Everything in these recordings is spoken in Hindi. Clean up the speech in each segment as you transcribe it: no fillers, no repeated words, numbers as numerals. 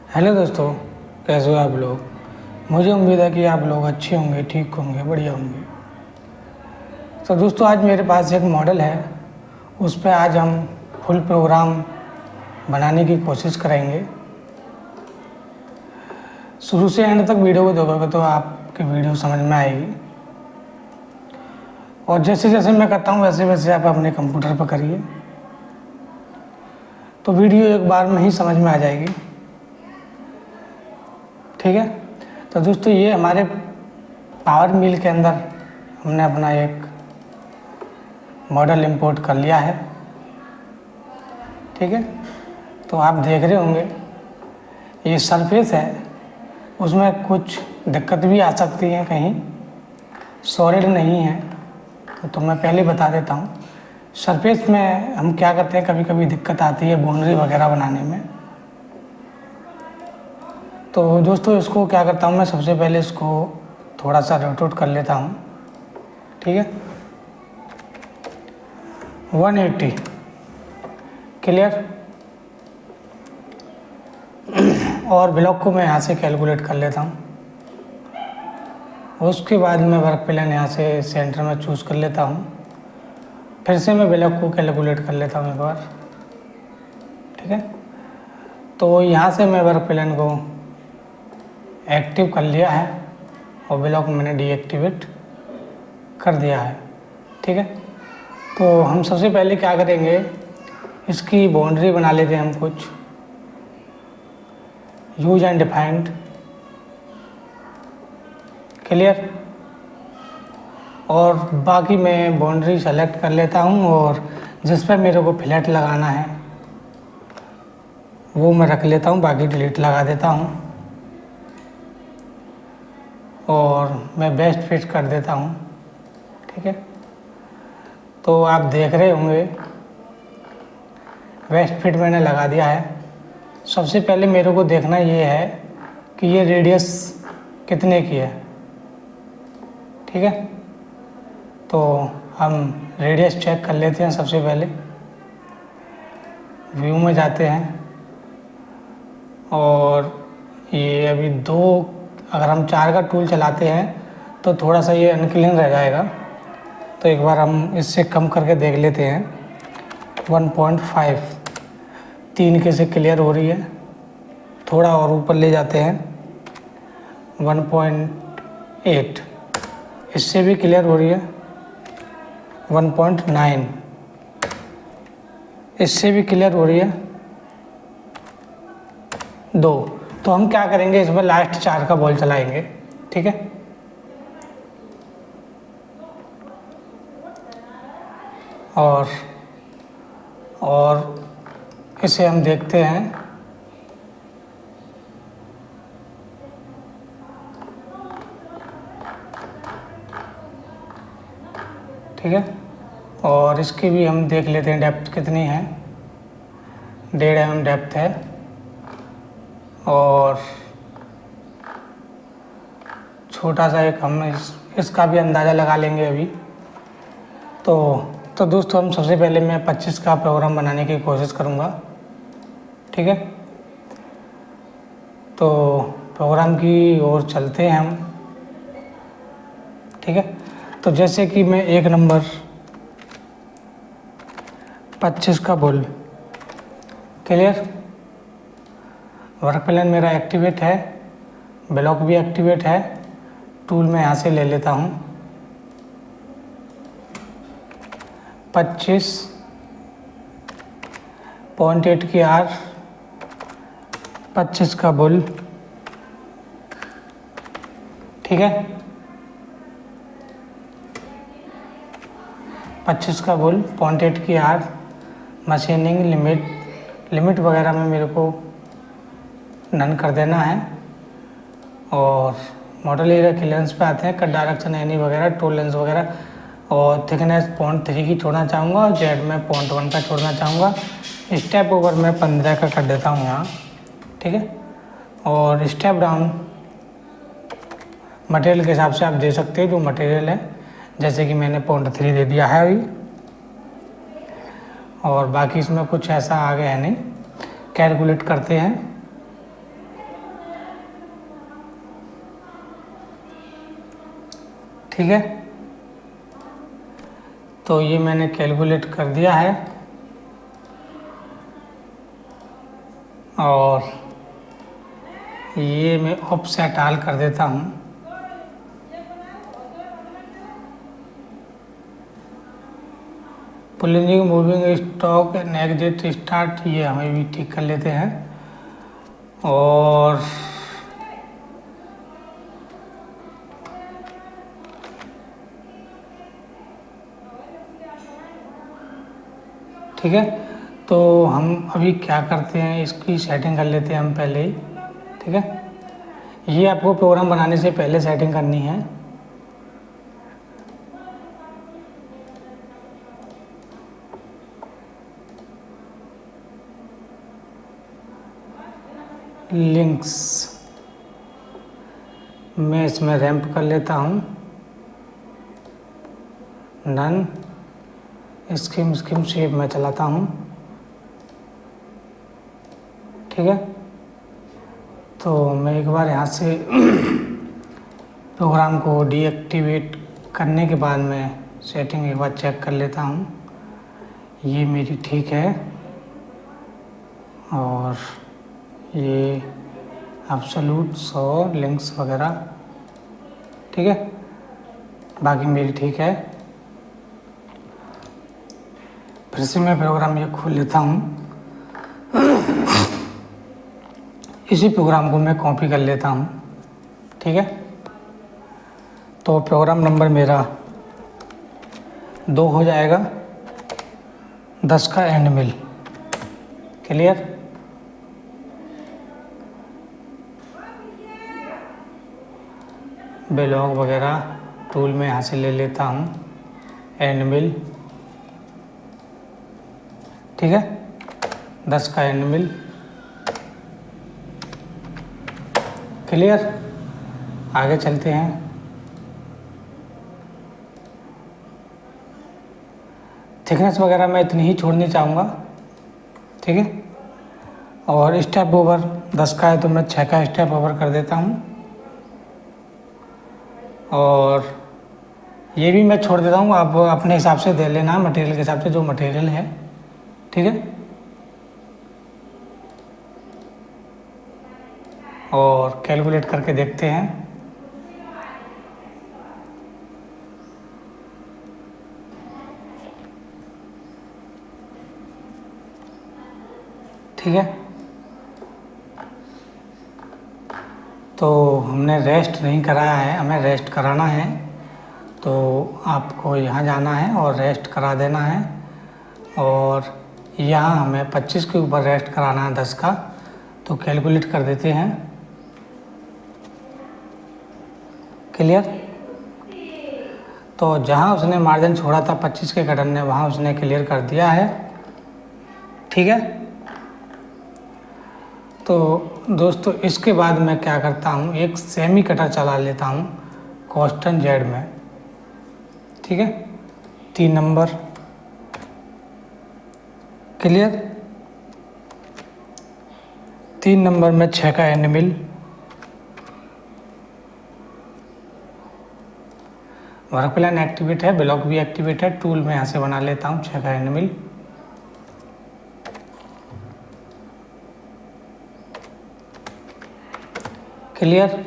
हेलो दोस्तों, कैसे हो आप लोग। मुझे उम्मीद है कि आप लोग अच्छे होंगे, ठीक होंगे, बढ़िया होंगे। तो दोस्तों, आज मेरे पास एक मॉडल है, उस पर आज हम फुल प्रोग्राम बनाने की कोशिश करेंगे। शुरू से एंड तक वीडियो को देखोगे तो आपकी वीडियो समझ में आएगी, और जैसे जैसे मैं करता हूँ वैसे वैसे आप अपने कंप्यूटर पर करिए, तो वीडियो एक बार में ही समझ में आ जाएगी। ठीक है। तो दोस्तों, ये हमारे पावर मिल के अंदर हमने अपना एक मॉडल इंपोर्ट कर लिया है। ठीक है। तो आप देख रहे होंगे ये सरफेस है, उसमें कुछ दिक्कत भी आ सकती है, कहीं सॉलिड नहीं है। तो मैं पहले बता देता हूँ, सरफेस में हम क्या करते हैं, कभी कभी दिक्कत आती है बाउंड्री वगैरह बनाने में। तो दोस्तों, इसको क्या करता हूँ मैं, सबसे पहले इसको थोड़ा सा रोटेट कर लेता हूँ। ठीक है, 180 क्लियर। और ब्लॉक को मैं यहाँ से कैलकुलेट कर लेता हूँ। उसके बाद मैं वर्क प्लेन यहाँ से सेंटर में चूज़ कर लेता हूँ। फिर से मैं ब्लॉक को कैलकुलेट कर लेता हूँ एक बार। ठीक है। तो यहाँ से मैं वर्क प्लेन को एक्टिव कर लिया है और ब्लॉक मैंने डीएक्टिवेट कर दिया है। ठीक है। तो हम सबसे पहले क्या करेंगे, इसकी बाउंड्री बना लेते हैं हम कुछ। Use and defined clear. और बाकी मैं बाउंड्री सेलेक्ट कर लेता हूँ, और जिस पर मेरे को फ्लैट लगाना है वो मैं रख लेता हूँ, बाकी डिलीट लगा देता हूँ। और मैं बेस्ट फिट कर देता हूँ। ठीक है। तो आप देख रहे होंगे बेस्ट फिट मैंने लगा दिया है। सबसे पहले मेरे को देखना ये है कि ये रेडियस कितने की है। ठीक है। तो हम रेडियस चेक कर लेते हैं। सबसे पहले व्यू में जाते हैं, और ये अभी 2, अगर हम 4 का टूल चलाते हैं तो थोड़ा सा ये अनक्लीन रह जाएगा। तो एक बार हम इससे कम करके देख लेते हैं। 1.5 3 के से क्लियर हो रही है। थोड़ा और ऊपर ले जाते हैं, 1.8 इससे भी क्लियर हो रही है। 1.9 इससे भी क्लियर हो रही है। 2। तो हम क्या करेंगे, इसमें लास्ट 4 का बॉल चलाएंगे। ठीक है। और इसे हम देखते हैं। ठीक है। और इसकी भी हम देख लेते हैं डेप्थ कितनी है। 1.5 mm डेप्थ है। और छोटा सा एक हम इसका भी अंदाज़ा लगा लेंगे अभी। तो दोस्तों, हम सबसे पहले मैं 25 का प्रोग्राम बनाने की कोशिश करूँगा। ठीक है। तो प्रोग्राम की ओर चलते हैं हम। ठीक है। तो जैसे कि मैं 1 नंबर 25 का बुल क्लियर। वर्क प्लान मेरा एक्टिवेट है, ब्लॉक भी एक्टिवेट है। टूल में यहाँ से ले लेता हूँ। 25.8 की आर, 25 का बुल। ठीक है। 25 का बुल, 0.8 की आर। मशीनिंग लिमिट वगैरह में मेरे को नन कर देना है। और मॉडल एरिया क्लियरेंस पे आते हैं, कट डायरेक्शन एनी वगैरह, टोलेंस वगैरह। और थिकनेस 0.3 की छोड़ना चाहूँगा, और जेड में 0.1 का छोड़ना चाहूँगा। स्टेप ओवर मैं 15 का कर देता हूँ यहाँ। ठीक है। और स्टेप डाउन मटेरियल के हिसाब से आप दे सकते हैं, जो मटेरियल है, जैसे कि मैंने 0.3 दे दिया है अभी। और बाकी इसमें कुछ ऐसा आगे है नहीं। कैलकुलेट करते हैं। ठीक है, तो ये मैंने कैलकुलेट कर दिया है और ये मैं ऑफसेट ऑल कर देता हूँ। Pulling moving stock and exit start ये हमें भी ठीक कर लेते हैं। और ठीक है, तो हम अभी क्या करते हैं, इसकी सेटिंग कर लेते हैं हम पहले ही। ठीक है, ये आपको प्रोग्राम बनाने से पहले सेटिंग करनी है। लिंक्स मैं इसमें रैंप कर लेता हूँ, नन स्कीम शेप में चलाता हूँ। ठीक है, तो मैं एक बार यहाँ से प्रोग्राम को डीएक्टिवेट करने के बाद मैं सेटिंग एक बार चेक कर लेता हूँ, ये मेरी ठीक है और ये एब्सोल्यूट 100 लिंक्स वगैरह ठीक है, बाकी मेरी ठीक है। फिर से मैं प्रोग्राम ये खोल लेता हूँ, इसी प्रोग्राम को मैं कॉपी कर लेता हूँ। ठीक है, तो प्रोग्राम नंबर मेरा 2 हो जाएगा, 10 का एंड मिल। क्लियर, ब्लॉग वगैरह टूल में यहाँ से ले लेता हूँ, एंड मिल। ठीक है, 10 का एंड मिल। क्लियर, आगे चलते हैं। थिकनेस वगैरह मैं इतनी ही छोड़नी चाहूँगा। ठीक है, और स्टेप ओवर 10 का है तो मैं 6 का स्टेप ओवर कर देता हूँ और ये भी मैं छोड़ देता हूँ। आप अपने हिसाब से दे लेना, मटेरियल के हिसाब से, जो मटेरियल है। ठीक है, और कैलकुलेट करके देखते हैं। ठीक है, तो हमने रेस्ट नहीं कराया है, हमें रेस्ट कराना है, तो आपको यहाँ जाना है और रेस्ट करा देना है। और यहाँ हमें 25 के ऊपर रेस्ट कराना है 10 का, तो कैलकुलेट कर देते हैं। क्लियर, तो जहाँ उसने मार्जिन छोड़ा था 25 के कटर ने, वहाँ उसने क्लियर कर दिया है। ठीक है, तो दोस्तों इसके बाद मैं क्या करता हूँ, एक सेमी कटर चला लेता हूँ कॉस्टन जेड में। ठीक है, 3 नंबर। क्लियर, 3 नंबर में 6 का and mill. Work plan activate है, ब्लॉक भी एक्टिवेट है, टूल में यहाँ से बना लेता हूँ 6 का एंड मिल। क्लियर,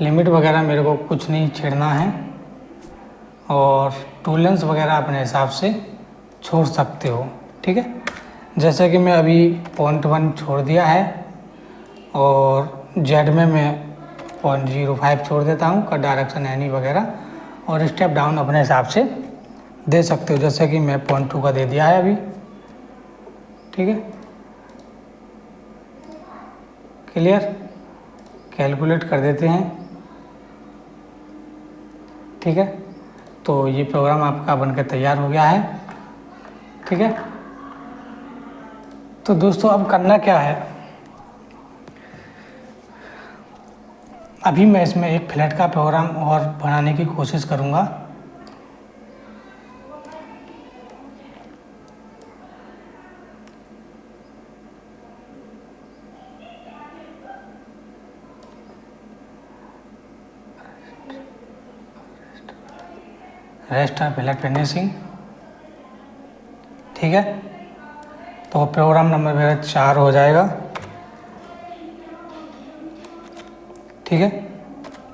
लिमिट वगैरह मेरे को कुछ नहीं छेड़ना है और टूलेंस वगैरह अपने हिसाब से छोड़ सकते हो। ठीक है, जैसे कि मैं अभी 0.1 छोड़ दिया है और जेड में मैं 0.05 छोड़ देता हूँ का डायरेक्शन एनी वगैरह, और स्टेप डाउन अपने हिसाब से दे सकते हो, जैसे कि मैं 0.2 का दे दिया है अभी। ठीक है, क्लियर, कैलकुलेट कर देते हैं। ठीक है, तो ये प्रोग्राम आपका बनकर तैयार हो गया है। ठीक है, तो दोस्तों अब करना क्या है, अभी मैं इसमें एक फ्लैट का प्रोग्राम और बनाने की कोशिश करूँगा। Rest of filler finishing. ठीक है, तो प्रोग्राम नंबर मेरा 4 हो जाएगा। ठीक है,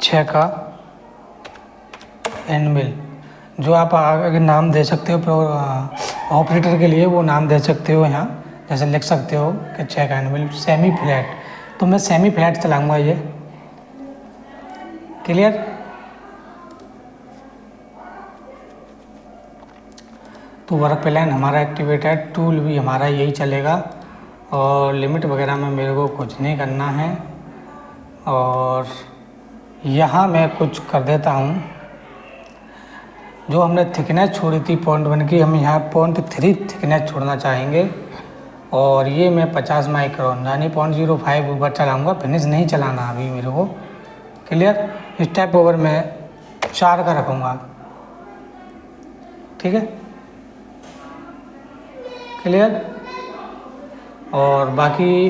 6 का एनविल, जो आप आगे नाम दे सकते हो ऑपरेटर के लिए, वो नाम दे सकते हो यहाँ, जैसे लिख सकते हो कि 6 का एनविल सेमी फ्लैट, तो मैं सेमी फ्लैट चलाऊंगा ये। क्लियर। तो वर्क प्लान हमारा एक्टिवेट है, टूल भी हमारा यही चलेगा, और लिमिट वगैरह में मेरे को कुछ नहीं करना है। और यहाँ मैं कुछ कर देता हूँ, जो हमने थिकनेस छोड़ी थी 0.1 की, हम यहाँ 0.3 थिकनेस छोड़ना चाहेंगे, और ये मैं 50 माइक्रोन यानी 0.05 ऊपर चलाऊँगा, फिनिश नहीं चलाना अभी मेरे को। क्लियर। स्टेप ओवर मैं 4 का रखूँगा। ठीक है, क्लियर। और बाकी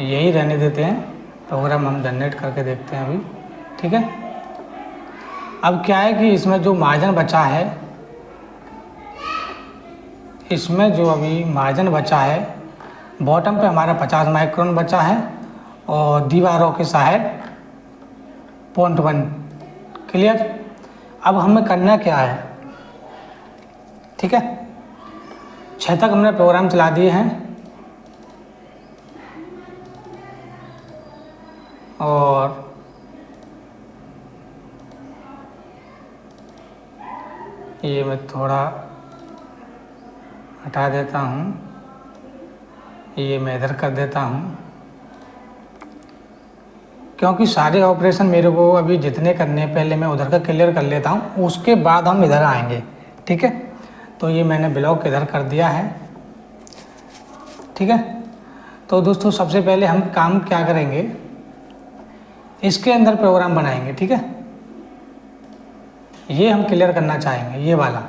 यही रहने देते हैं, प्रोग्राम हम जनरेट करके देखते हैं अभी। ठीक है, अब क्या है कि इसमें जो मार्जिन बचा है, इसमें जो अभी मार्जिन बचा है, बॉटम पे हमारा 50 माइक्रोन बचा है, और दीवारों के साइड 0.1। क्लियर। अब हमें करना क्या है, ठीक है, 6 तक हमने प्रोग्राम चला दिए हैं, और ये मैं थोड़ा हटा देता हूँ, ये मैं इधर कर देता हूँ, क्योंकि सारे ऑपरेशन मेरे को अभी जितने करने हैं पहले मैं उधर का क्लियर कर लेता हूँ, उसके बाद हम इधर आएंगे। ठीक है, तो ये मैंने ब्लॉक इधर कर दिया है। ठीक है, तो दोस्तों सबसे पहले हम काम क्या करेंगे, इसके अंदर प्रोग्राम बनाएंगे। ठीक है, ये हम क्लियर करना चाहेंगे, ये वाला।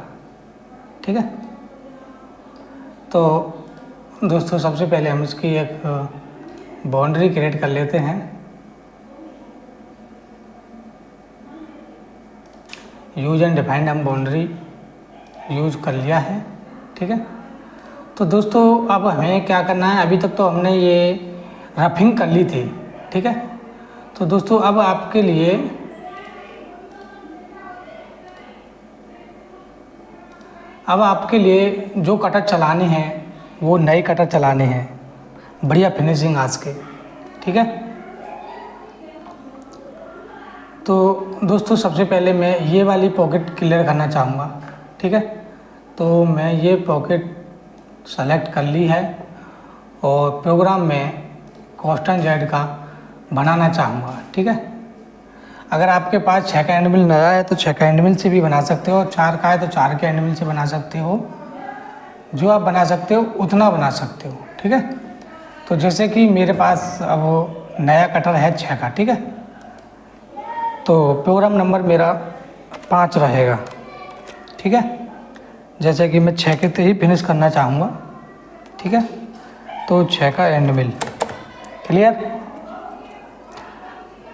ठीक है, तो दोस्तों सबसे पहले हम इसकी एक बाउंड्री क्रिएट कर लेते हैं। यूज एंड डिफाइंड हम बाउंड्री यूज कर लिया है। ठीक है, तो दोस्तों अब हमें क्या करना है, अभी तक तो हमने ये रफिंग कर ली थी। ठीक है, तो दोस्तों अब आपके लिए जो कटर चलाने हैं वो नए कटर चलाने हैं, बढ़िया फिनिशिंग आज के। ठीक है, तो दोस्तों सबसे पहले मैं ये वाली पॉकेट क्लियर करना चाहूँगा। ठीक है, तो मैं ये पॉकेट सेलेक्ट कर ली है, और प्रोग्राम में कॉन्स्टेंट जेड का बनाना चाहूँगा। ठीक है, अगर आपके पास 6 का एंडमिल नया है तो 6 का एंडमिल से भी बना सकते हो, और 4 का है तो 4 के एंडमिल से बना सकते हो, जो आप बना सकते हो उतना बना सकते हो। ठीक है, तो जैसे कि मेरे पास अब नया कटर है 6 का। ठीक है, तो प्रोग्राम नंबर मेरा 5 रहेगा। ठीक है, जैसे कि मैं 6 के ही फिनिश करना चाहूँगा। ठीक है, तो 6 का end mill. Clear.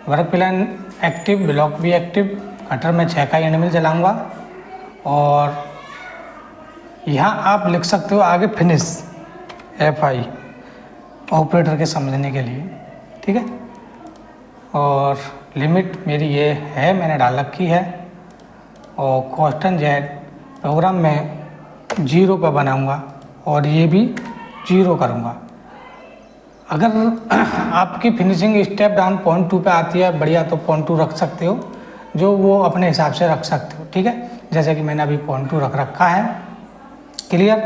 Work plan active, block भी एक्टिव, कटर में 6 का एंडमिल चलाऊँगा, और यहाँ आप लिख सकते हो आगे फिनिश FI ऑपरेटर के समझने के लिए। ठीक है, और लिमिट मेरी ये है, मैंने डाल रखी है, और कॉन्स्टेंट जेड प्रोग्राम में 0 पर बनाऊँगा, और ये भी 0 करूँगा। अगर आपकी फिनिशिंग स्टेप डाउन 0.2 पे आती है बढ़िया, तो 0.2 रख सकते हो, जो वो अपने हिसाब से रख सकते हो। ठीक है, जैसे कि मैंने अभी 0.2 रख रखा है। क्लियर।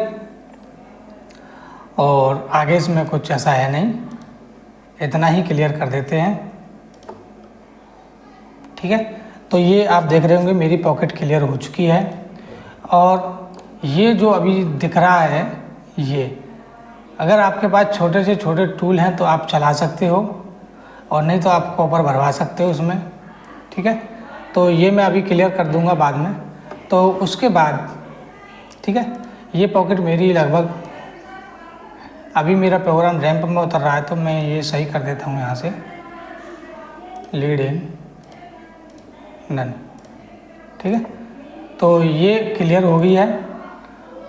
और आगे इसमें कुछ ऐसा है नहीं, इतना ही क्लियर कर देते हैं। ठीक है, तो ये आप देख रहे होंगे मेरी पॉकेट क्लियर हो चुकी है, और ये जो अभी दिख रहा है, ये अगर आपके पास छोटे से छोटे टूल हैं तो आप चला सकते हो, और नहीं तो आप कॉपर भरवा सकते हो उसमें। ठीक है, तो ये मैं अभी क्लियर कर दूंगा बाद में। तो उसके बाद ठीक है, ये पॉकेट मेरी लगभग, अभी मेरा प्रोग्राम रैंप में उतर रहा है, तो मैं ये सही कर देता हूँ यहाँ से, लीड इन नन। ठीक है, तो ये क्लियर हो गई है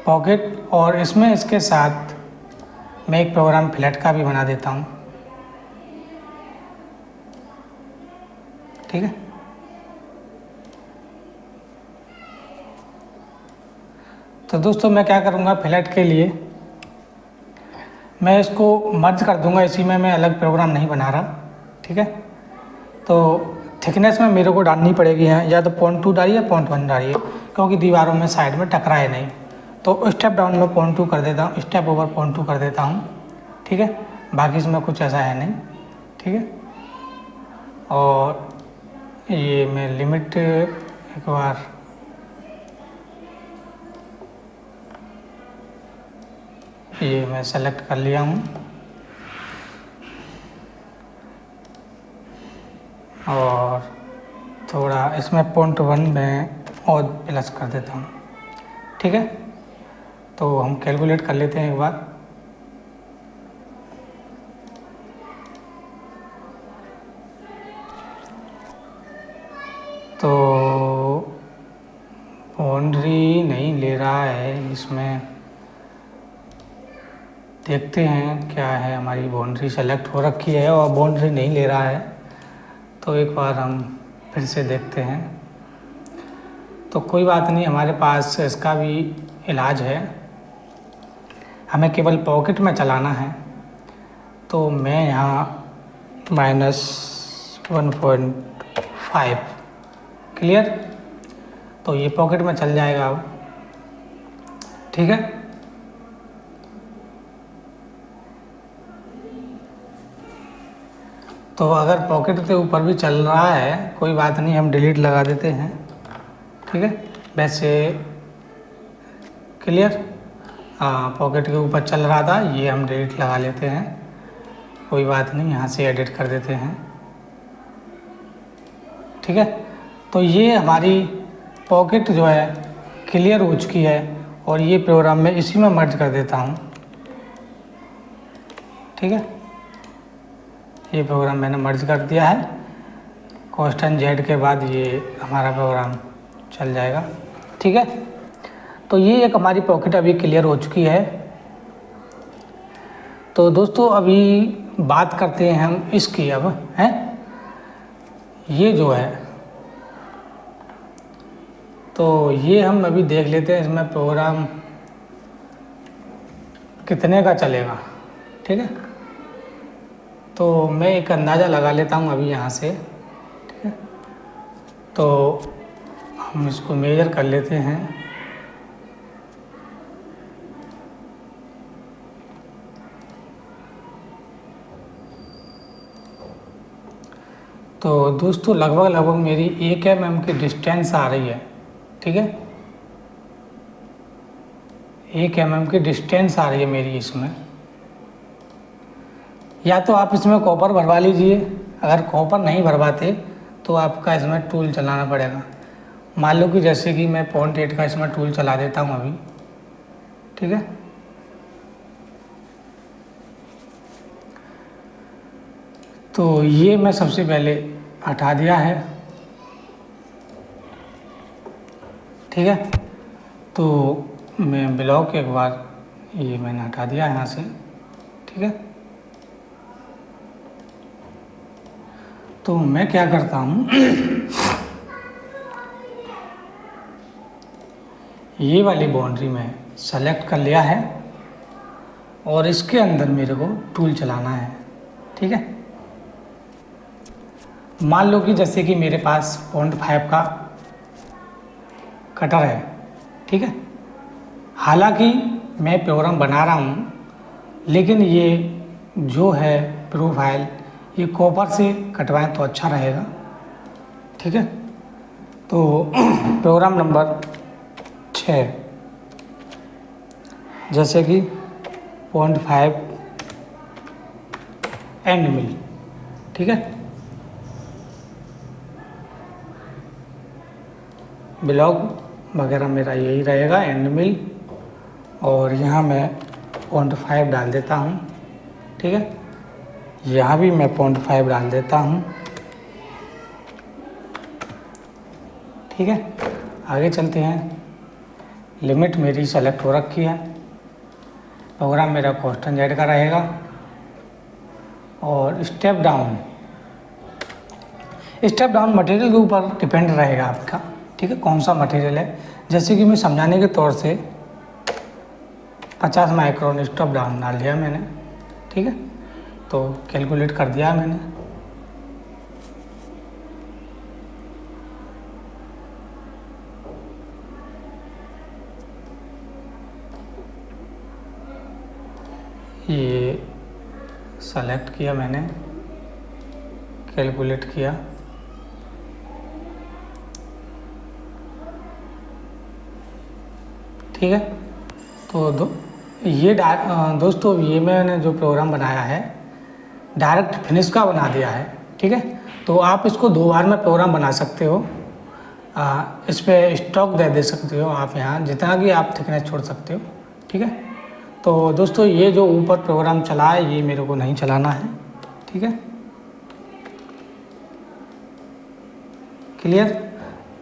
पॉकेट। और इसमें इसके साथ मैं एक प्रोग्राम फ्लैट का भी बना देता हूँ, ठीक है। तो दोस्तों मैं क्या करूँगा, फ्लैट के लिए मैं इसको मर्ज कर दूंगा इसी में, मैं अलग प्रोग्राम नहीं बना रहा, ठीक है। तो थिकनेस में मेरे को डालनी पड़ेगी यहाँ, या तो 0.2 डालिए 0.1 डालिए, क्योंकि दीवारों में साइड में टकराए नहीं। तो स्टेप डाउन में 0.2 कर देता हूँ, स्टेप ओवर 0.2 कर देता हूँ, ठीक है। बाकी इसमें कुछ ऐसा है नहीं, ठीक है। और ये मैं लिमिट एक बार ये मैं सेलेक्ट कर लिया हूँ, और थोड़ा इसमें 0.1 में और प्लस कर देता हूँ, ठीक है। तो हम कैलकुलेट कर लेते हैं एक बार। तो बाउंड्री नहीं ले रहा है इसमें, देखते हैं क्या है। हमारी बाउंड्री सेलेक्ट हो रखी है और बाउंड्री नहीं ले रहा है, तो एक बार हम फिर से देखते हैं। तो कोई बात नहीं, हमारे पास इसका भी इलाज है, हमें केवल पॉकेट में चलाना है। तो मैं यहाँ -1.5 क्लियर, तो ये पॉकेट में चल जाएगा अब, ठीक है। तो अगर पॉकेट के ऊपर भी चल रहा है कोई बात नहीं, हम डिलीट लगा देते हैं, ठीक है। वैसे क्लियर, हाँ पॉकेट के ऊपर चल रहा था, ये हम डिलीट लगा लेते हैं, कोई बात नहीं, यहाँ से एडिट कर देते हैं, ठीक है। तो ये हमारी पॉकेट जो है क्लियर हो चुकी है, और ये प्रोग्राम मैं इसी में मर्ज कर देता हूँ, ठीक है। ये प्रोग्राम मैंने मर्ज कर दिया है, कॉन्स्टेंट जेड के बाद ये हमारा प्रोग्राम चल जाएगा, ठीक है। तो ये एक हमारी पॉकेट अभी क्लियर हो चुकी है। तो दोस्तों अभी बात करते हैं हम इसकी, अब हैं ये जो है, तो ये हम अभी देख लेते हैं इसमें प्रोग्राम कितने का चलेगा, ठीक है। तो मैं एक अंदाज़ा लगा लेता हूँ अभी यहाँ से, ठीक है। तो हम इसको मेजर कर लेते हैं। तो दोस्तों लगभग मेरी 1 mm की डिस्टेंस आ रही है, ठीक है। 1 mm की डिस्टेंस आ रही है मेरी इसमें। या तो आप इसमें कॉपर भरवा लीजिए, अगर कॉपर नहीं भरवाते तो आपका इसमें टूल चलाना पड़ेगा। मान लो कि जैसे कि मैं 0.8 का इसमें टूल चला देता हूँ अभी, ठीक है। तो ये मैं सबसे पहले हटा दिया है, ठीक है। तो मैं ब्लॉक एक बार ये मैंने हटा दिया यहाँ से, ठीक है। तो मैं क्या करता हूँ ये वाली बाउंड्री में सेलेक्ट कर लिया है, और इसके अंदर मेरे को टूल चलाना है, ठीक है। मान लो कि जैसे कि मेरे पास 0.5 का कटर है, ठीक है। हालांकि मैं प्रोग्राम बना रहा हूँ, लेकिन ये जो है प्रोफाइल ये कॉपर से कटवाएं तो अच्छा रहेगा, ठीक है। तो प्रोग्राम नंबर 6 जैसे कि 0.5 एंड मिल, ठीक है। ब्लॉक वगैरह मेरा यही रहेगा, एंड मिल, और यहाँ मैं 0.5 डाल देता हूँ, ठीक है। यहाँ भी मैं 0.5 डाल देता हूँ, ठीक है। आगे चलते हैं। लिमिट मेरी सेलेक्ट हो रखी है, प्रोग्राम मेरा कॉन्स्टेंट जेड का रहेगा। और स्टेप डाउन मटेरियल के ऊपर डिपेंड रहेगा आपका, ठीक है, कौन सा मटेरियल है। जैसे कि मैं समझाने के तौर से 50 माइक्रोन स्टेप डाउन डाल दिया मैंने, ठीक है, तो कैलकुलेट कर दिया मैंने। ये सेलेक्ट किया मैंने, कैलकुलेट किया, ठीक है। तो दोस्तों ये मैंने जो प्रोग्राम बनाया है डायरेक्ट फिनिश का बना दिया है, ठीक है। तो आप इसको 2 बार में प्रोग्राम बना सकते हो। इस पर स्टॉक दे सकते हो आप, यहाँ जितना कि आप थिकनेस छोड़ सकते हो, ठीक है। तो दोस्तों ये जो ऊपर प्रोग्राम चला है ये मेरे को नहीं चलाना है, ठीक है, क्लियर।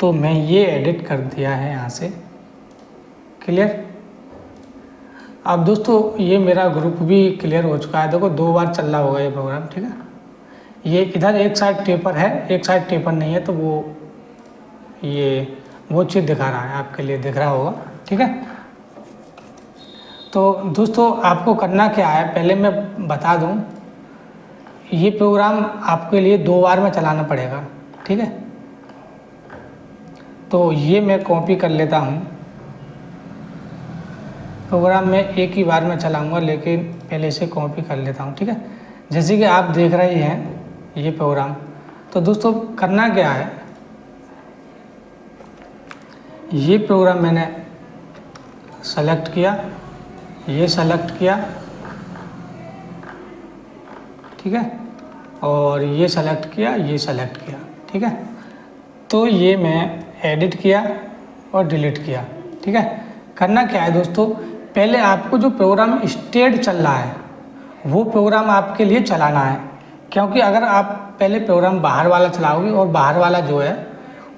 तो मैं ये एडिट कर दिया है यहाँ से, क्लियर। अब दोस्तों ये मेरा ग्रुप भी क्लियर हो चुका है, देखो 2 बार चल रहा होगा ये प्रोग्राम, ठीक है। ये इधर एक साइड टेपर है, एक साइड टेपर नहीं है, तो वो चीज़ दिखा रहा है, आपके लिए दिख रहा होगा, ठीक है। तो दोस्तों आपको करना क्या है, पहले मैं बता दूं, ये प्रोग्राम आपके लिए 2 बार में चलाना पड़ेगा, ठीक है। तो ये मैं कॉपी कर लेता हूँ, प्रोग्राम में एक ही बार में चलाऊंगा, लेकिन पहले से कॉपी कर लेता हूँ, ठीक है। जैसे कि आप देख रहे हैं ये प्रोग्राम। तो दोस्तों करना क्या है, ये प्रोग्राम मैंने सेलेक्ट किया, ये सेलेक्ट किया, ठीक है, और ये सेलेक्ट किया, ये सेलेक्ट किया, ठीक है। तो ये मैं एडिट किया और डिलीट किया, ठीक है। करना क्या है दोस्तों, पहले आपको जो प्रोग्राम स्टेट चल रहा है वो प्रोग्राम आपके लिए चलाना है, क्योंकि अगर आप पहले प्रोग्राम बाहर वाला चलाओगे और बाहर वाला जो है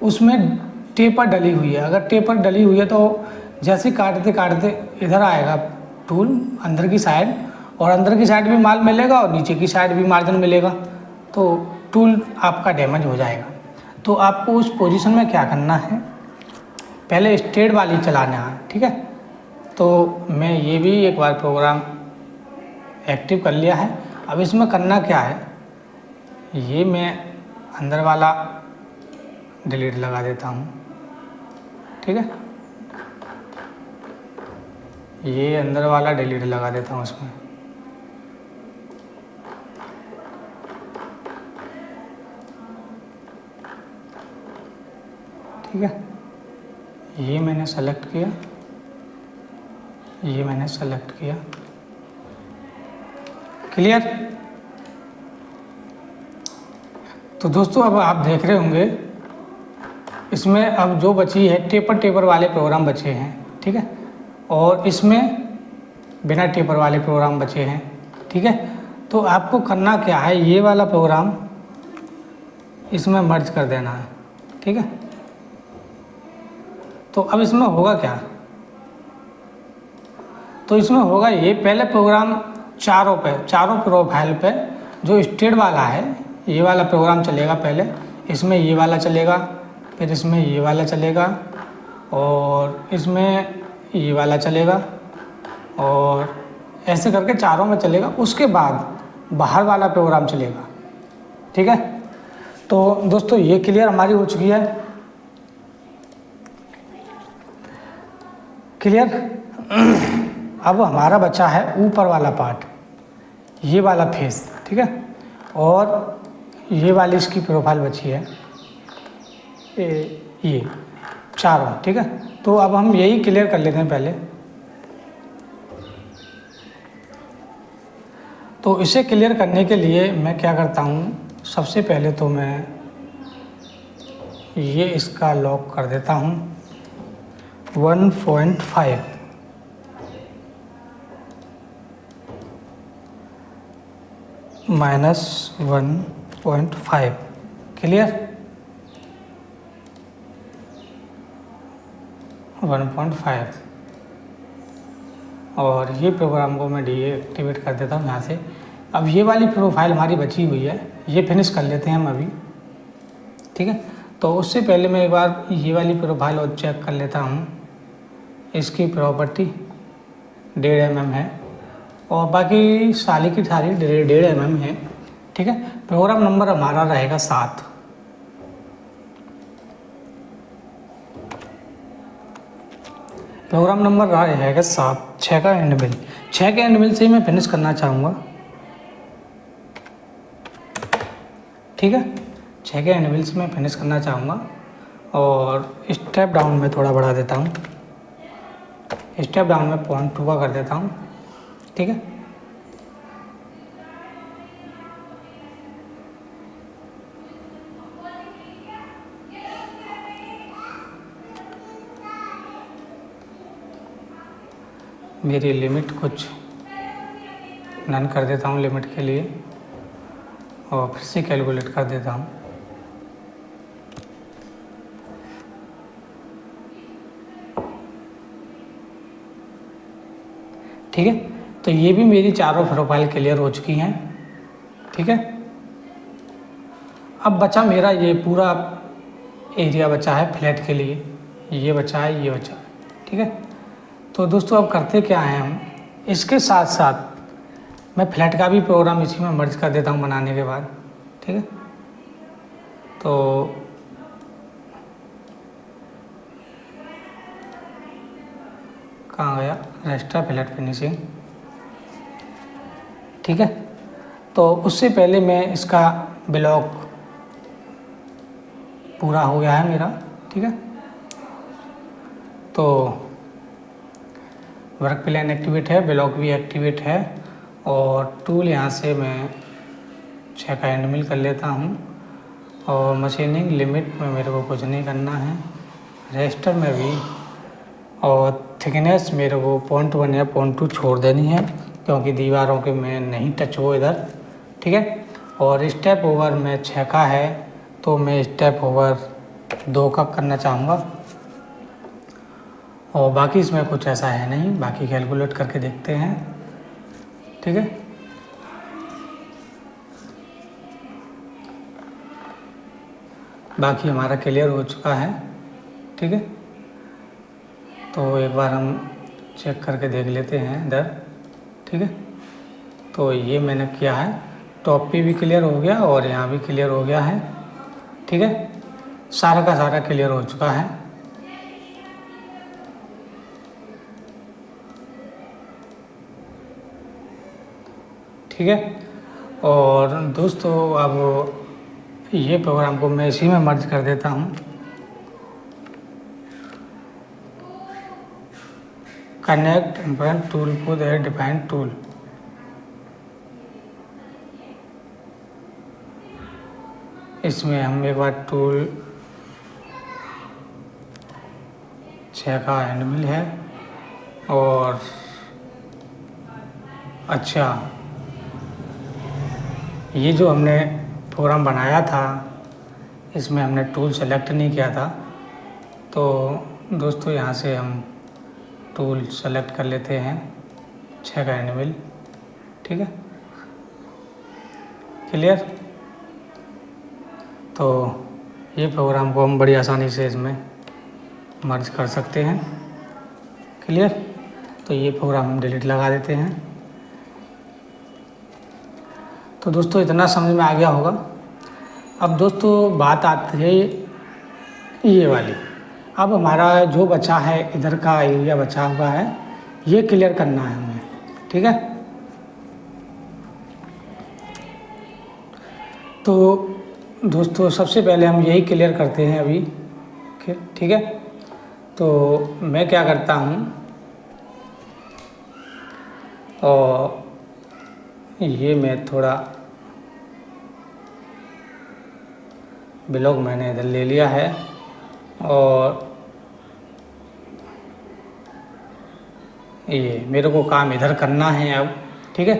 उसमें टेपर डली हुई है, अगर टेपर डली हुई है तो जैसे काटते काटते इधर आएगा टूल अंदर की साइड, और अंदर की साइड भी माल मिलेगा और नीचे की साइड भी मार्जिन मिलेगा, तो टूल आपका डैमेज हो जाएगा। तो आपको उस पोजीशन में क्या करना है, पहले स्टेट वाली चलाना है, ठीक है। तो मैं ये भी एक बार प्रोग्राम एक्टिव कर लिया है। अब इसमें करना क्या है, ये मैं अंदर वाला डिलीट लगा देता हूँ, ठीक है, ये अंदर वाला डिलीट लगा देता हूँ इसमें, ठीक है। ये मैंने सेलेक्ट किया, ये मैंने सेलेक्ट किया, क्लियर। तो दोस्तों अब आप देख रहे होंगे इसमें अब जो बची है टेपर वाले प्रोग्राम बचे हैं, ठीक है, और इसमें बिना टेपर वाले प्रोग्राम बचे हैं, ठीक है। तो आपको करना क्या है, ये वाला प्रोग्राम इसमें मर्ज कर देना है, ठीक है। तो अब इसमें होगा क्या, तो इसमें होगा ये, पहले प्रोग्राम चारों प्रोफाइल पे जो स्टेट वाला है ये वाला प्रोग्राम चलेगा, पहले इसमें ये वाला चलेगा, फिर इसमें ये वाला चलेगा, और इसमें ये वाला चलेगा, और ऐसे करके चारों में चलेगा। उसके बाद बाहर वाला प्रोग्राम चलेगा, ठीक है। तो दोस्तों ये क्लियर हमारी हो चुकी है, क्लियर। अब हमारा बचा है ऊपर वाला पार्ट, ये वाला फेस, ठीक है, और ये वाली इसकी प्रोफाइल बची है, ये चारों, ठीक है। तो अब हम यही क्लियर कर लेते हैं पहले। तो इसे क्लियर करने के लिए मैं क्या करता हूँ, सबसे पहले तो मैं ये इसका लॉक कर देता हूँ 1.5, -1.5, क्लियर। 1.5 और ये प्रोग्राम को मैं डीएक्टिवेट कर देता हूँ यहाँ से। अब ये वाली प्रोफाइल हमारी बची हुई है, ये फिनिश कर लेते हैं हम अभी, ठीक है। तो उससे पहले मैं एक बार ये वाली प्रोफाइल और चेक कर लेता हूँ। इसकी प्रॉपर्टी 1.5 mm है और बाकी सारी की सारी 1.5 mm है, ठीक है। प्रोग्राम नंबर हमारा रहेगा 7। प्रोग्राम नंबर रहेगा 7, 6 का एंड मिल, 6 के एंड मिल से ही मैं फिनिश करना चाहूँगा, ठीक है। 6 के एंड मिल से मैं फिनिश करना चाहूँगा और स्टेप डाउन में थोड़ा बढ़ा देता हूँ, स्टेप डाउन में 0.2 का कर देता हूँ, ठीक है। मेरी लिमिट कुछ नन कर देता हूँ लिमिट के लिए और फिर से कैलकुलेट कर देता हूँ, ठीक है। तो ये भी मेरी चारों प्रोफाइल क्लियर हो चुकी हैं, ठीक है। अब बचा मेरा ये पूरा एरिया बचा है फ्लैट के लिए, ये बचा है, ये बचा है, ठीक है। तो दोस्तों अब करते क्या हैं हम, इसके साथ साथ मैं फ्लैट का भी प्रोग्राम इसी में मर्ज कर देता हूँ बनाने के बाद, ठीक है। तो कहाँ गया, रेस्टा फ्लैट फिनिशिंग, ठीक है। तो उससे पहले मैं इसका ब्लॉक पूरा हो गया है मेरा, ठीक है। तो वर्क प्लान एक्टिवेट है, ब्लॉक भी एक्टिवेट है और टूल यहाँ से मैं 6 का एंड मिल कर लेता हूँ और मशीनिंग लिमिट में मेरे को कुछ नहीं करना है, रजिस्टर में भी, और थिकनेस मेरे को 0.1 या 0.2 छोड़ देनी है क्योंकि दीवारों के में नहीं टच हो इधर, ठीक है। और स्टेप ओवर में 6 का है तो मैं स्टेप ओवर 2 का करना चाहूँगा और बाकी इसमें कुछ ऐसा है नहीं, बाकी कैलकुलेट करके देखते हैं, ठीक है। बाकी हमारा क्लियर हो चुका है, ठीक है। तो एक बार हम चेक करके देख लेते हैं इधर, ठीक है। तो ये मैंने किया है, टॉप पे भी क्लियर हो गया और यहाँ भी क्लियर हो गया है, ठीक है। सारा का सारा क्लियर हो चुका है, ठीक है। और दोस्तों अब ये प्रोग्राम को मैं इसी में मर्ज कर देता हूँ, कनेक्ट इम्पोर्टेंट टूल को दे डिफाइन टूल, इसमें हम एक बार टूल 6 का एंड मिल है और अच्छा ये जो हमने प्रोग्राम बनाया था इसमें हमने टूल सेलेक्ट नहीं किया था, तो दोस्तों यहाँ से हम टूल सेलेक्ट कर लेते हैं 6 का एंड मिल, ठीक है, क्लियर। तो ये प्रोग्राम को हम बड़ी आसानी से इसमें मर्ज कर सकते हैं, क्लियर। तो ये प्रोग्राम हम डिलीट लगा देते हैं। तो दोस्तों इतना समझ में आ गया होगा। अब दोस्तों बात आती है ये वाली, अब हमारा जो बचा है इधर का एरिया बचा हुआ है ये क्लियर करना है हमें, ठीक है। तो दोस्तों सबसे पहले हम यही क्लियर करते हैं अभी, ठीक है। तो मैं क्या करता हूँ और ये मैं थोड़ा ब्लॉक मैंने इधर ले लिया है और ये मेरे को काम इधर करना है अब, ठीक है।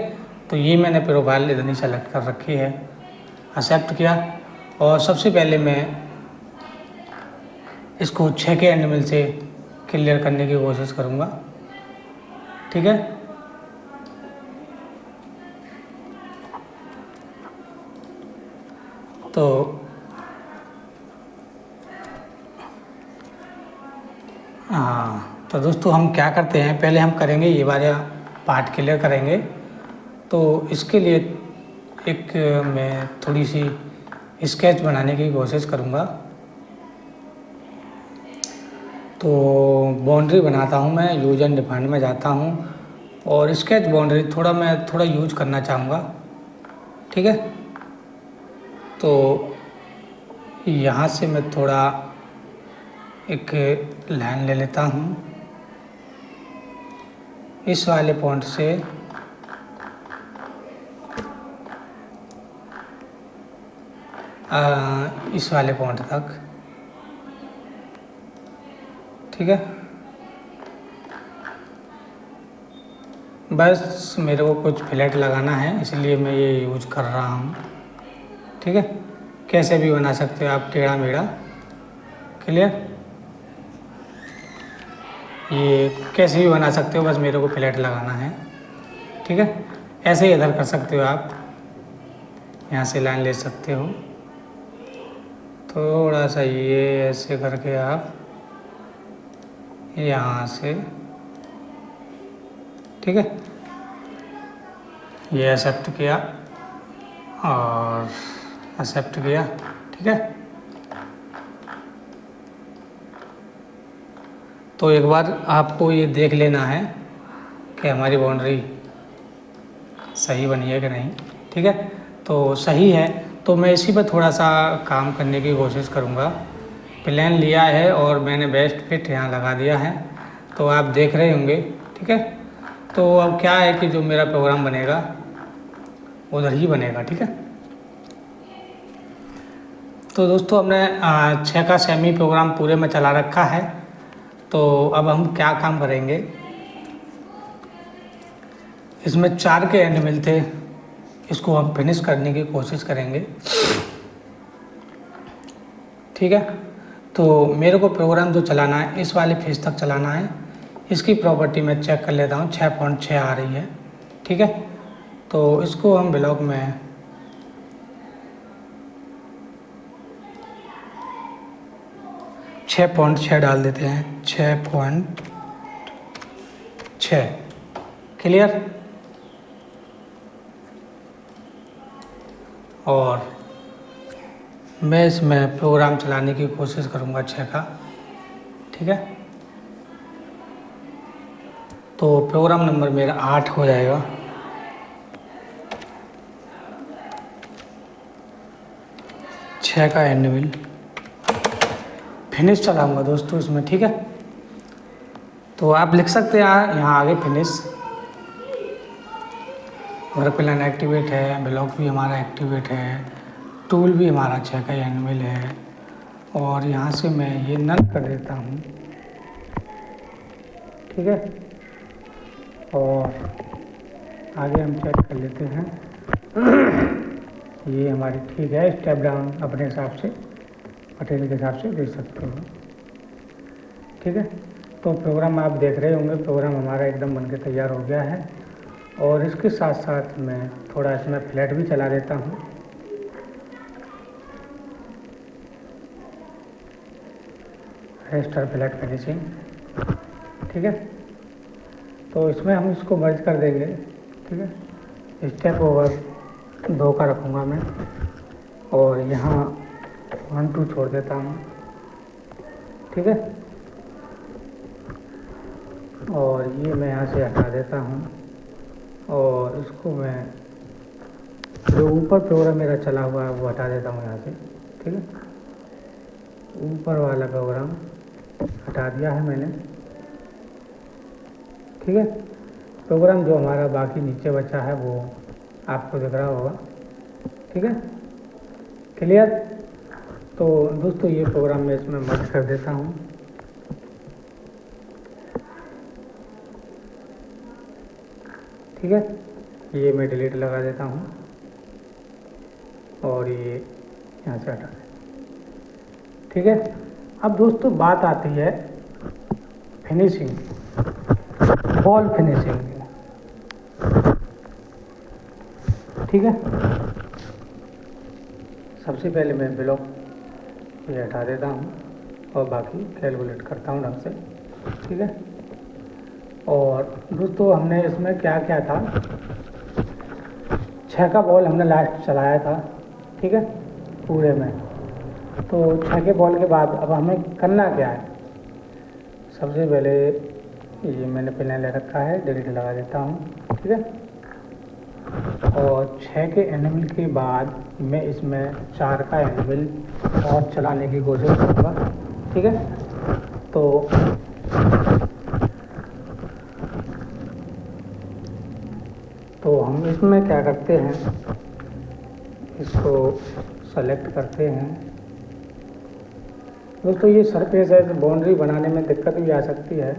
तो ये मैंने प्रोफाइल इधर ही सेलेक्ट कर रखी है, एक्सेप्ट किया और सबसे पहले मैं इसको 6 के एंड मिल से क्लियर करने की कोशिश करूँगा। ठीक है, तो हाँ, तो दोस्तों हम क्या करते हैं, पहले हम करेंगे ये वाला पार्ट क्लियर करेंगे। तो इसके लिए एक मैं थोड़ी सी स्केच बनाने की कोशिश करूँगा। तो बाउंड्री बनाता हूँ मैं, यूज एंड डिफाइन में जाता हूँ और स्केच बाउंड्री मैं थोड़ा यूज करना चाहूँगा। ठीक है, तो यहाँ से मैं थोड़ा एक लाइन ले लेता हूँ इस वाले पॉइंट से इस वाले पॉइंट तक। ठीक है, बस मेरे को कुछ फ्लैट लगाना है इसलिए मैं ये यूज कर रहा हूँ। ठीक है, कैसे भी बना सकते हो आप, टेढ़ा मेढ़ा। क्लियर, ये कैसे भी बना सकते हो, बस मेरे को फ्लैट लगाना है। ठीक है, ऐसे ही इधर कर सकते हो आप, यहाँ से लाइन ले सकते हो थोड़ा सा, ये ऐसे करके आप यहाँ से। ठीक है, ये एक्सेप्ट किया और एक्सेप्ट किया। ठीक है, तो एक बार आपको ये देख लेना है कि हमारी बाउंड्री सही बनी है कि नहीं। ठीक है, तो सही है तो मैं इसी पर थोड़ा सा काम करने की कोशिश करूँगा। प्लान लिया है और मैंने बेस्ट फिट यहाँ लगा दिया है, तो आप देख रहे होंगे। ठीक है, तो अब क्या है कि जो मेरा प्रोग्राम बनेगा उधर ही बनेगा। ठीक है, तो दोस्तों हमने 6 का सेमी प्रोग्राम पूरे में चला रखा है। तो अब हम क्या काम करेंगे, इसमें 4 के एंड मिलते, इसको हम फिनिश करने की कोशिश करेंगे। ठीक है, तो मेरे को प्रोग्राम जो चलाना है इस वाले फेज तक चलाना है। इसकी प्रॉपर्टी मैं चेक कर लेता हूँ, 6.6 आ रही है। ठीक है, तो इसको हम ब्लॉक में छः पॉइंट 6 डाल देते हैं, 6.6। क्लियर, और मैं इसमें प्रोग्राम चलाने की कोशिश करूँगा 6 का। ठीक है, तो प्रोग्राम नंबर मेरा 8 हो जाएगा। छः का एंड मिल फिनिश चलाऊँगा दोस्तों इसमें। ठीक है, तो आप लिख सकते हैं यहाँ आगे फिनिश। वर्क प्लान एक्टिवेट है, ब्लॉक भी हमारा एक्टिवेट है, टूल भी हमारा 6 का एंड मिल है, और यहाँ से मैं ये नल कर देता हूँ। ठीक है, और आगे हम चेक कर लेते हैं। ये हमारी ठीक है, स्टेप डाउन अपने हिसाब से पटेल के हिसाब से दे सकते हो। ठीक है, तो प्रोग्राम आप देख रहे होंगे, प्रोग्राम हमारा एकदम बनके तैयार हो गया है। और इसके साथ साथ मैं थोड़ा इसमें फ्लैट भी चला देता हूँ। रेस्टर फ्लैट फिनिशिंग। ठीक है, तो इसमें हम इसको मर्ज कर देंगे। ठीक है, स्टेप ओवर 2 का रखूँगा मैं, और यहाँ 1 2 छोड़ देता हूँ। ठीक है, और ये मैं यहाँ से हटा देता हूँ, और इसको मैं जो ऊपर प्रोग्राम मेरा चला हुआ है वो हटा देता हूँ यहाँ से। ठीक है, ऊपर वाला प्रोग्राम हटा दिया है मैंने। ठीक है, प्रोग्राम जो हमारा बाकी नीचे बचा है वो आपको दिख रहा होगा। ठीक है, क्लियर। तो दोस्तों ये प्रोग्राम मैं इसमें मर्ज कर देता हूँ। ठीक है, ये मैं डिलीट लगा देता हूँ, और ये यहाँ से हटा दें। ठीक है, अब दोस्तों बात आती है फिनिशिंग, बॉल फिनिशिंग, ठीक है। सबसे पहले मैं ब्लॉक ये हटा देता हूँ और बाकी कैलकुलेट करता हूँ ढंग से, ठीक है। और दोस्तों हमने इसमें क्या क्या था, 6 का बॉल हमने लास्ट चलाया था, ठीक है, पूरे में। तो 6 के बॉल के बाद अब हमें करना क्या है, सबसे पहले ये मैंने पेन ले रखा है, डिलीट लगा देता हूँ, ठीक है। और 6 के एनिमल के बाद मैं इसमें 4 का एनिमल और चलाने की कोशिश करूँगा, ठीक है। तो हम इसमें क्या करते हैं, इसको सेलेक्ट करते हैं। दोस्तों ये सरफेस है, तो बाउंड्री बनाने में दिक्कत भी आ सकती है।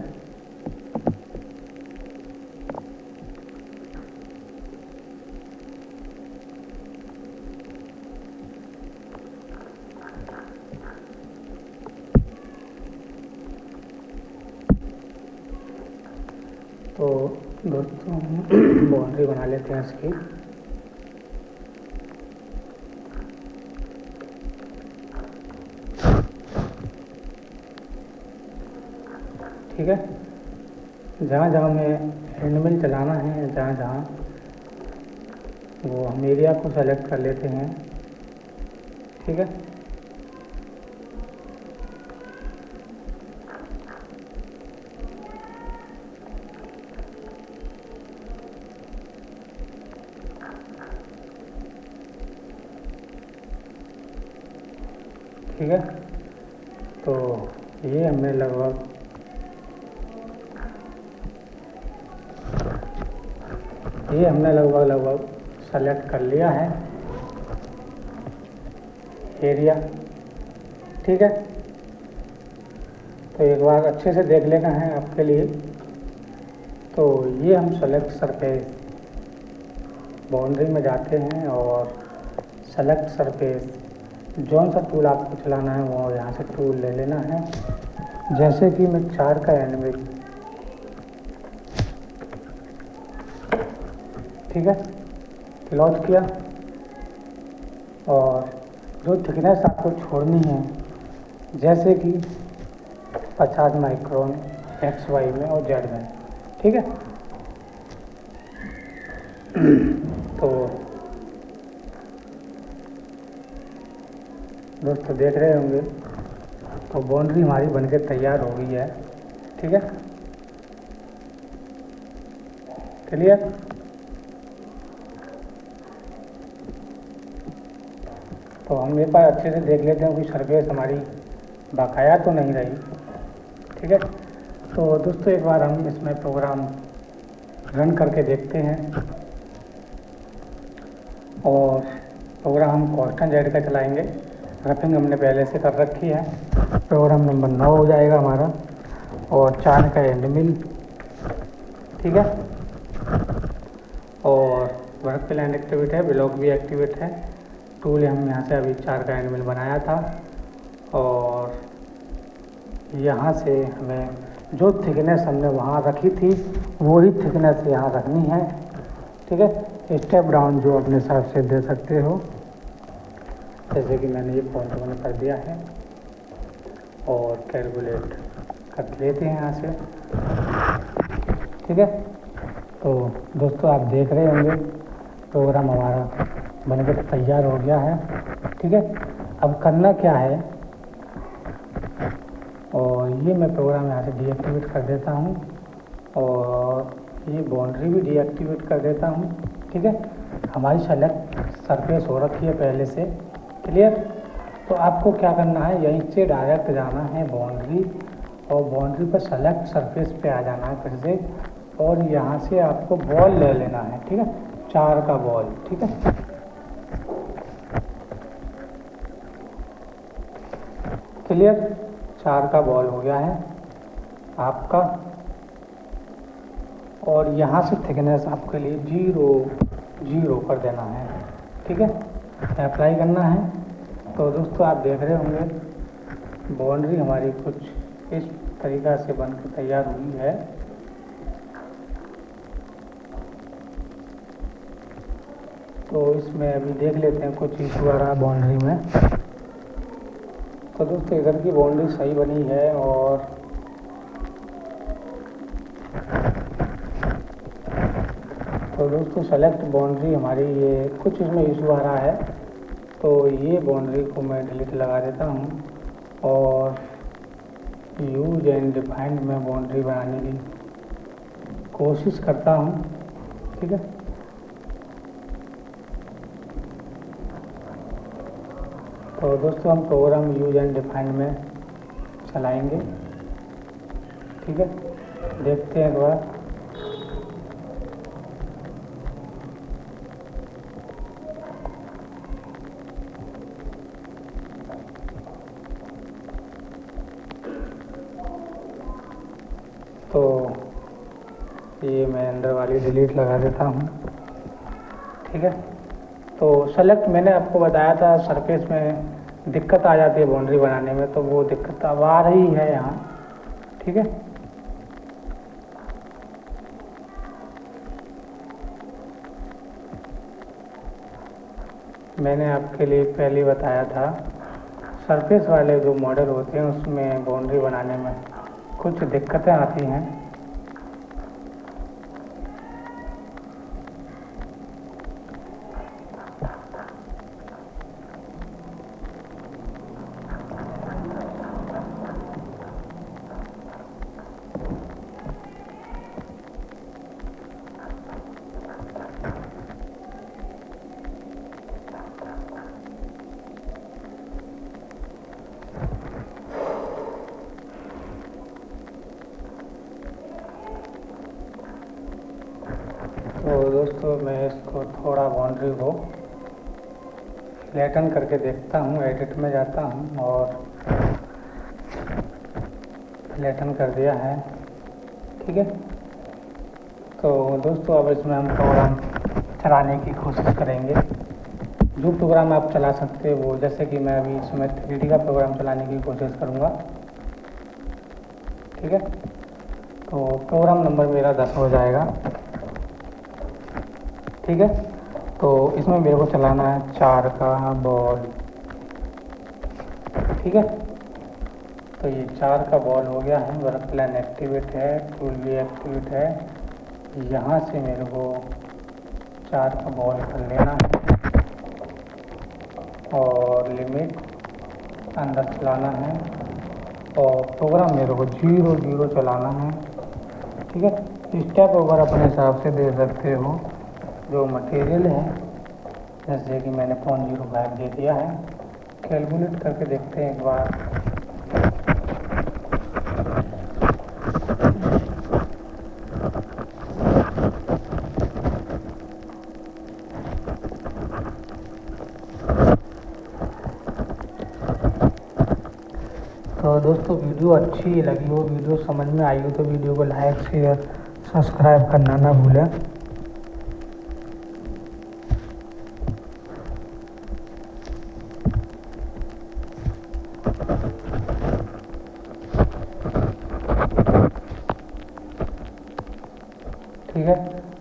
तो दोस्तों बाउंड्री बना लेते हैं इसकी, ठीक है। जहाँ जहाँ में हैंडमिल चलाना है, जहाँ जहाँ वो हम एरिया को सेलेक्ट कर लेते हैं, ठीक है। ठीक है, तो ये हमने लगभग सेलेक्ट कर लिया है एरिया, ठीक है। तो एक बार अच्छे से देख लेना है आपके लिए। तो ये हम सेलेक्ट सरफेस बाउंड्री में जाते हैं और सेलेक्ट सरफेस, जौन सा टूल आपको चलाना है वो यहाँ से टूल ले लेना है। जैसे कि मैं 4 का एनिमेट, ठीक है, लॉन्च किया और जो थिकनेस आपको छोड़नी है, जैसे कि 50 माइक्रोन XY में और Z में, ठीक है। तो दोस्तों देख रहे होंगे, तो बाउंड्री हमारी बनकर तैयार हो गई है, ठीक है, क्लियर। तो हम एक बार अच्छे से देख लेते हैं कि सरफेस हमारी बकाया तो नहीं रही, ठीक है। तो दोस्तों एक बार हम इसमें प्रोग्राम रन करके देखते हैं और प्रोग्राम हम कॉन्स्टेंट Z का चलाएंगे। रफिंग हमने पहले से कर रखी है। प्रोग्राम नंबर 9 हो जाएगा हमारा और 4 का एंडमिल, ठीक है। और वर्क प्लान एक्टिवेट है, ब्लॉक भी एक्टिवेट है। टूल हम यहाँ से अभी 4 का एनिमल बनाया था और यहाँ से हमें जो थिकनेस हमने वहाँ रखी थी वही थिकनेस यहाँ रखनी है, ठीक है। स्टेप डाउन जो अपने हिसाब से दे सकते हो, जैसे कि मैंने ये पॉइंट 1 कर दिया है और कैलकुलेट कर लेते हैं यहाँ से, ठीक है। तो दोस्तों आप देख रहे होंगे प्रोग्राम हमारा बनकर तैयार हो गया है, ठीक है। अब करना क्या है, और ये मैं प्रोग्राम यहाँ से डीएक्टिवेट कर देता हूँ और ये बाउंड्री भी डीएक्टिवेट कर देता हूँ, ठीक है। हमारी सेलेक्ट सरफेस हो रखी है पहले से, क्लियर। तो आपको क्या करना है, यहीं से डायरेक्ट जाना है बाउंड्री और बाउंड्री पर सेलेक्ट सरफेस पे आ जाना है फिर से, और यहाँ से आपको बॉल ले लेना है, ठीक है, 4 का बॉल, ठीक है। क्लियर, 4 का बॉल हो गया है आपका। और यहाँ से थिकनेस आपके लिए 0 कर देना है, ठीक है, अप्लाई करना है। तो दोस्तों आप देख रहे होंगे बाउंड्री हमारी कुछ इस तरीक़ा से बन के तैयार हुई है। तो इसमें अभी देख लेते हैं कुछ इशू आ रहा है बाउंड्री में। तो दोस्तों इधर की बाउंड्री सही बनी है और तो दोस्तों सेलेक्ट बाउंड्री हमारी ये कुछ इसमें इशू आ रहा है। तो ये बाउंड्री को मैं डिलीट लगा देता हूँ और यूज एंड डिफाइंड में बाउंड्री बनाने की कोशिश करता हूँ। ठीक है, तो दोस्तों हम प्रोग्राम यूज एंड डिफाइंड में चलाएंगे। ठीक है, देखते हैं एक बार। तो ये मैं अंदर वाली डिलीट लगा देता हूँ। ठीक है, तो सेलेक्ट मैंने आपको बताया था सरफेस में दिक्कत आ जाती है बाउंड्री बनाने में, तो वो दिक्कत अब आ रही है यहाँ। ठीक है, मैंने आपके लिए पहले बताया था सरफेस वाले जो मॉडल होते हैं उसमें बाउंड्री बनाने में कुछ दिक्कतें आती हैं। तो दोस्तों मैं इसको थोड़ा बाउंड्री को फ्लैटन करके देखता हूँ। एडिट में जाता हूँ और फ्लैटन कर दिया है। ठीक है, तो दोस्तों अब इसमें हम प्रोग्राम चलाने की कोशिश करेंगे। जो प्रोग्राम आप चला सकते हो वो, जैसे कि मैं अभी इसमें 3D का प्रोग्राम चलाने की कोशिश करूँगा। ठीक है, तो प्रोग्राम नंबर मेरा 10 हो जाएगा। ठीक है, तो इसमें मेरे को चलाना है 4 का बॉल। ठीक है, तो ये 4 का बॉल हो गया है। वर्क प्लान एक्टिवेट है, टूल भी एक्टिवेट है। यहाँ से मेरे को 4 का बॉल कर लेना है और लिमिट अंदर चलाना है और प्रोग्राम मेरे को 0 चलाना है। ठीक है, स्टेप ओवर अपने हिसाब से दे सकते हो। जो मटेरियल है जैसे कि मैंने 0.05 दे दिया है। कैलकुलेट करके देखते हैं एक बार। तो दोस्तों वीडियो अच्छी लगी हो, वीडियो समझ में आई हो तो वीडियो को लाइक शेयर सब्सक्राइब करना ना भूलें। ठीक है,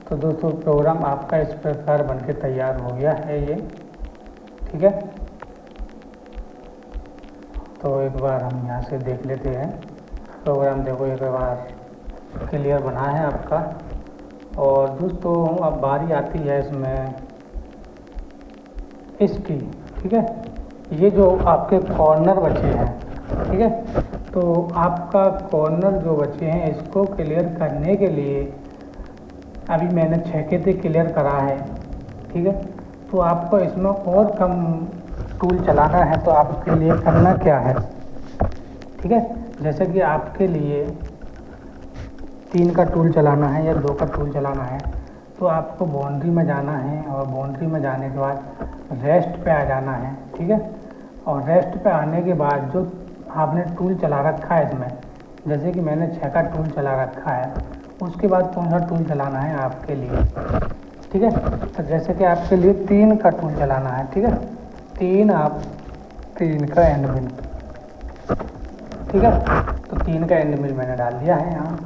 तो दोस्तों प्रोग्राम आपका इस प्रकार बनके तैयार हो गया है ये। ठीक है, तो एक बार हम यहाँ से देख लेते हैं प्रोग्राम। देखो एक बार क्लियर बना है आपका। और दोस्तों अब बारी आती है इसमें इसकी। ठीक है, ये जो आपके कॉर्नर बचे हैं, ठीक है, तो आपका कॉर्नर जो बचे हैं इसको क्लियर करने के लिए अभी मैंने 6 के से क्लियर करा है। ठीक है, तो आपको इसमें और कम टूल चलाना है तो आपके लिए करना क्या है। ठीक है, जैसे कि आपके लिए 3 का टूल चलाना है या 2 का टूल चलाना है तो आपको बाउंड्री में जाना है और बाउंड्री में जाने के बाद रेस्ट पे आ जाना है। ठीक है, और रेस्ट पे आने के बाद जो आपने टूल चला रखा है इसमें, जैसे कि मैंने 6 का टूल चला रखा है, उसके बाद कौन सा टूल चलाना है आपके लिए। ठीक है, तो जैसे कि आपके लिए 3 का टूल चलाना है। ठीक है, 3 का एंड बिन। ठीक है। तो 3 का एंड मिल मैंने डाल दिया है यहाँ,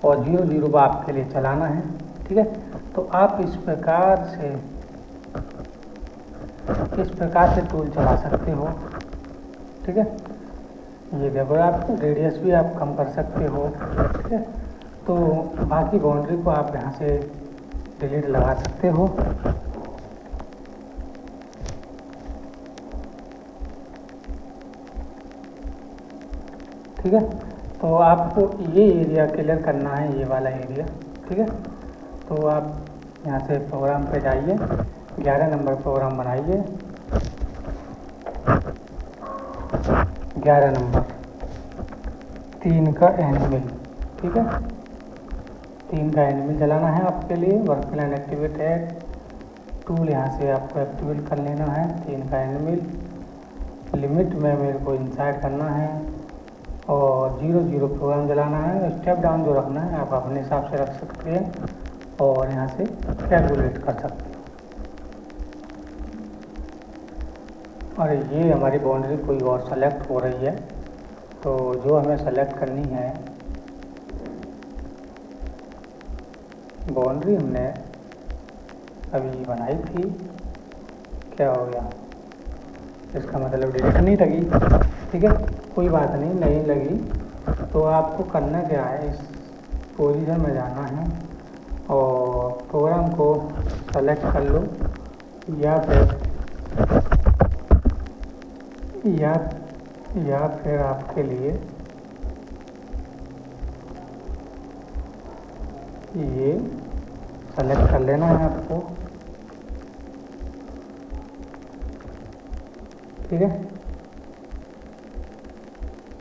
और 0 0 आपके लिए चलाना है। ठीक है, तो आप इस प्रकार से टूल चला सकते हो। ठीक है, ये देखो आप रेडियस भी आप कम कर सकते हो। ठीक है, तो बाकी बाउंड्री को आप यहाँ से डिलीट लगा सकते हो। ठीक है, तो आपको ये एरिया क्लियर करना है, ये वाला एरिया। ठीक है, तो आप यहाँ से प्रोग्राम पे जाइए, 11 नंबर प्रोग्राम बनाइए, 11 नंबर 3 का एनिमल। ठीक है, 3 का एनिमल चलाना है आपके लिए। वर्क प्लान एक्टिवेट है, टूल यहाँ से आपको एक्टिवेट कर लेना है। 3 का एनिमल लिमिट में मेरे को इंसाइड करना है, और 0 0 प्रोग्राम चलाना है। स्टेप डाउन जो रखना है आप अपने हिसाब से रख सकते हैं, और यहाँ से कैलकुलेट कर सकते हैं। और ये हमारी बाउंड्री कोई और सेलेक्ट हो रही है, तो जो हमें सेलेक्ट करनी है बाउंड्री हमने अभी बनाई थी, क्या हो गया, इसका मतलब डिलीट नहीं लगी। ठीक है, कोई बात नहीं, नहीं लगी तो आपको करना क्या है, इस पोजीशन में जाना है और प्रोग्राम को सेलेक्ट कर लो, या फिर आपके लिए ये सेलेक्ट कर लेना है आपको। ठीक है,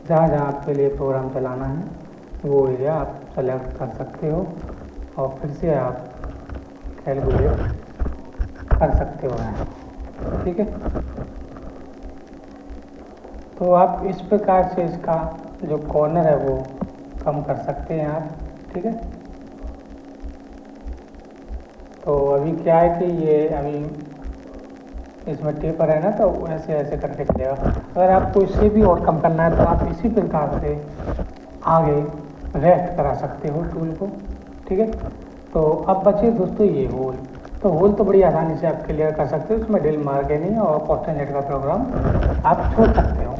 जहाँ जहाँ आपके लिए प्रोग्राम चलाना है वो एरिया आप सेलेक्ट कर सकते हो, और फिर से आप कैलकुलेट कर सकते हो यहाँ। ठीक है, तो आप इस प्रकार से इसका जो कॉर्नर है वो कम कर सकते हैं आप। ठीक है, तो अभी क्या है कि ये अभी इसमें टेपर है ना, तो ऐसे ऐसे करके चलेगा। अगर आपको इससे भी और कम करना है तो आप इसी प्रकार से आगे रेस्ट करा सकते हो टूल को। ठीक है, तो अब बचे दोस्तों ये होल। तो होल तो बड़ी आसानी से आप क्लियर कर सकते हो, उसमें ड्रिल मार के नहीं, और पोस्टनेट का प्रोग्राम आप छोड़ सकते हो।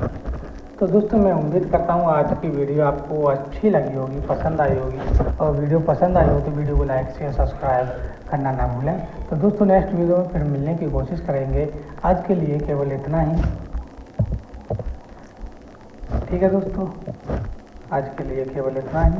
तो दोस्तों मैं उम्मीद करता हूँ आज की वीडियो आपको अच्छी लगी होगी, पसंद आई होगी, और वीडियो पसंद आई हो तो वीडियो को लाइक शेयर सब्सक्राइब करना ना भूलें। तो दोस्तों नेक्स्ट वीडियो में फिर मिलने की कोशिश करेंगे। आज के लिए केवल इतना ही। ठीक है दोस्तों, आज के लिए केवल इतना ही।